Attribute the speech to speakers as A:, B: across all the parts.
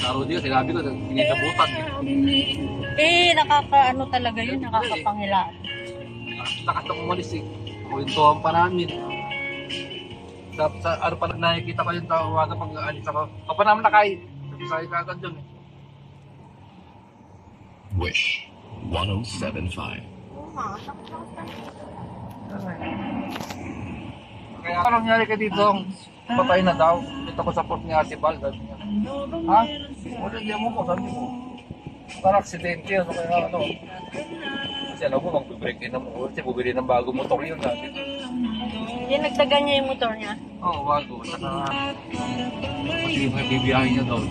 A: Laro din, sinabi ko, tinitabutan.
B: Nakakaano talaga yun, nakakapangilaan.
A: Nakatang umalis eh. Kuwentuhan pa namin. Sa ano pa nakikita ko yung tawagan pag alis ako. Kapag naman nakain. Sabi sa'yo kagad dun eh.
C: Wish 1075.
A: Kaya ano nangyari ka dito? Patay na daw. Dito ko sa port ni Asibal. Ha? Wala niya mo ko, sabi mo. Parang aksidente yun. Kaya ano. Kasi alam mo, mag-break in na mo. Kasi bubili ng bago motor yun. Sabi.
B: Yan, nagtagan niya yung motor niya?
A: Oo, bago. Saka, kasi may bibiyahin niya daw.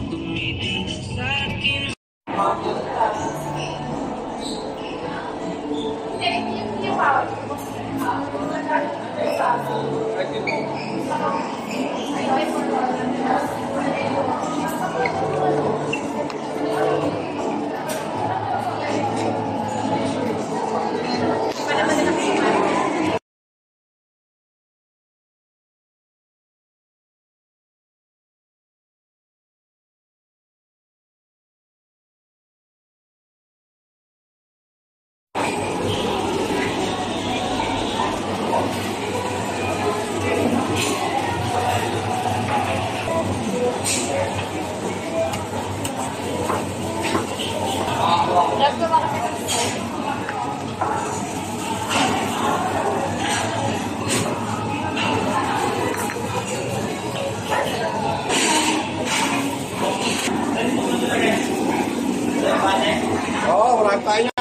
D: Oo, marami tayo niya.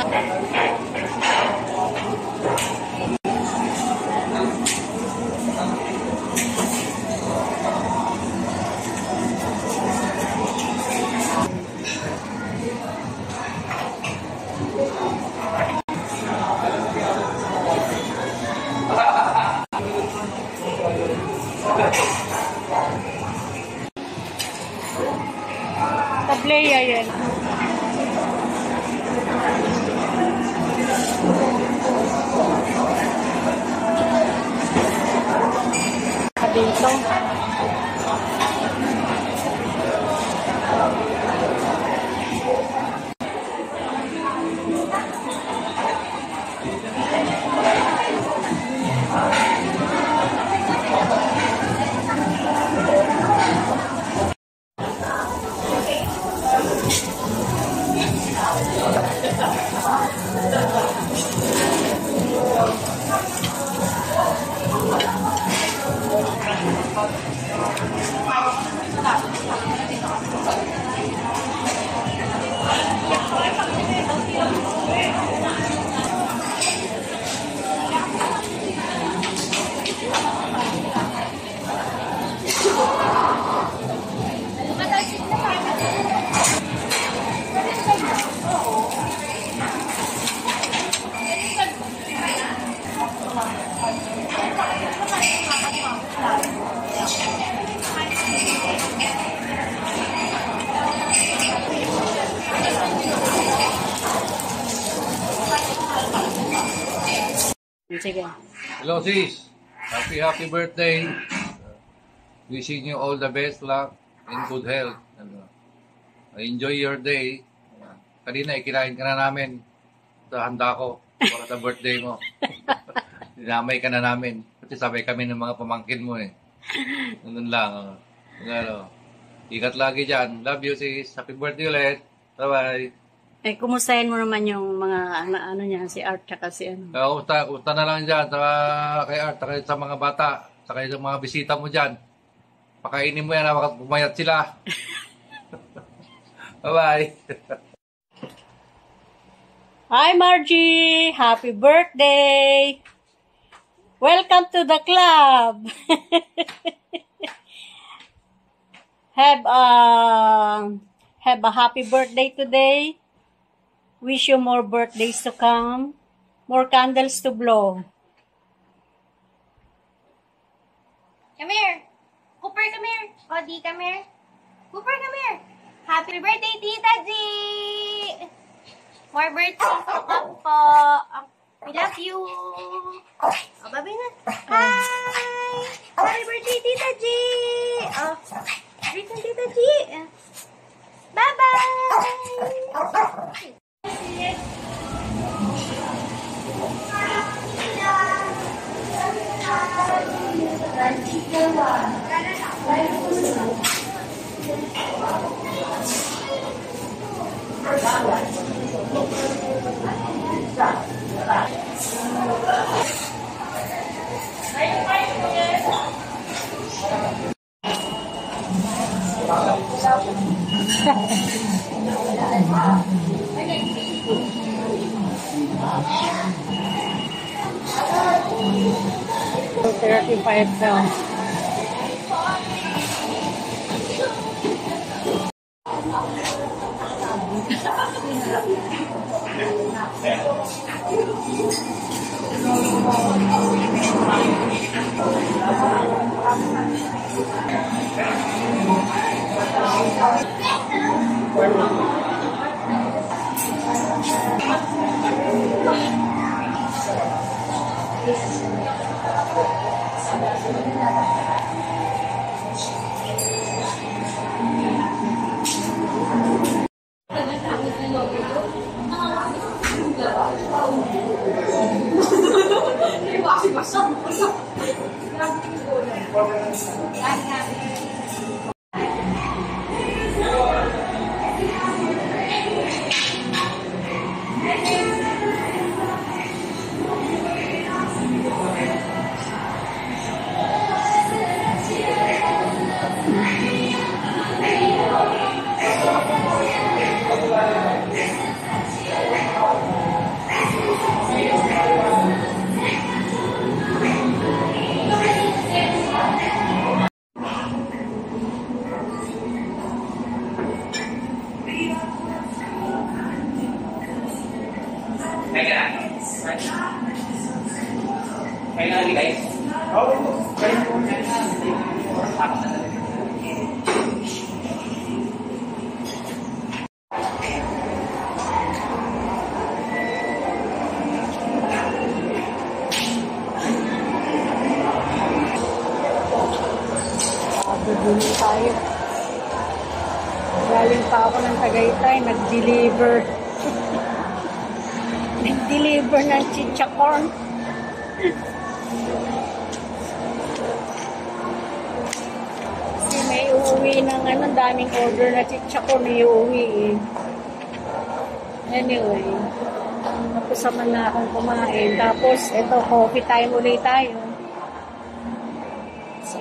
B: Tableya yan. Dito. Sige.
A: Hello sis, happy birthday. Wishing you all the best luck and good health. Enjoy your day. Kanina ikinain ka na namin sa handa ko para sa birthday mo. Dinamay ka na namin. Kasi sabay kami ng mga pamangkin mo eh. Ganun lang. Ingat lagi dyan. Love you sis. Happy birthday ulit. Bye-bye.
B: Kumustahin mo naman yung mga ano niya, si Art tsaka si ano.
A: Kumusta na lang dyan kay Art, sa mga bata, sa mga bisita mo dyan. Pakainin mo yan, pumayat sila. Bye-bye.
B: Hi Margie! Happy birthday! Welcome to the club! Have a happy birthday today. Wish you more birthdays to come. More candles to blow.
E: Come here. Cooper, come here. Odi, come here. Cooper, come here. Happy birthday, Tita G! More birthdays to come po. We love you. Babay na. Hi! Happy birthday, Tita G! Greet na, Tita G. Mochi. Bye-bye.
B: So, 35 daw. Bibili tayo. Galing pa ako ng Tagaytay, nag-deliver. Nag-deliver ng chichacorn. Kasi may uuwi ng daming order na chichacorn na iuwi eh. Anyway, tapos naman na akong kumain. Tapos, ito, coffee time ulit tayo. Si